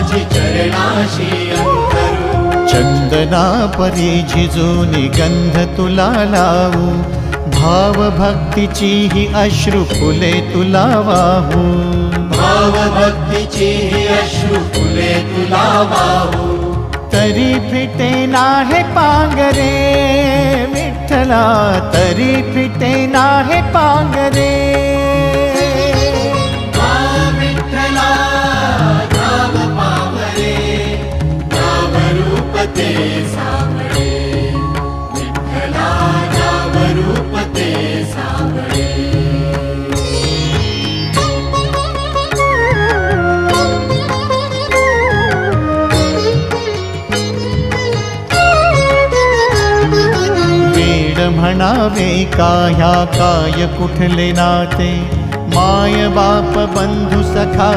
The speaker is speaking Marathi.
माझी चरणाशी अंतरू। चंदना परी झिजूनी गंध तुला लावू, भाव भक्तीची ही अश्रु फुले तुला वाहू। भाव भक्तीची ही अश्रु फुले तुला वाहू। तरी फिटे नाहे पांगरे विठ्ठला, तरी फिटे नाहे पांगरे। विठ्ठला नाम पावरे, नाम रूप ते सावळे। विठ्ठला नाम रूप ते सावळे। म्हणावे का ह्या काय कुठले नाते, माय बाप बंधू सखा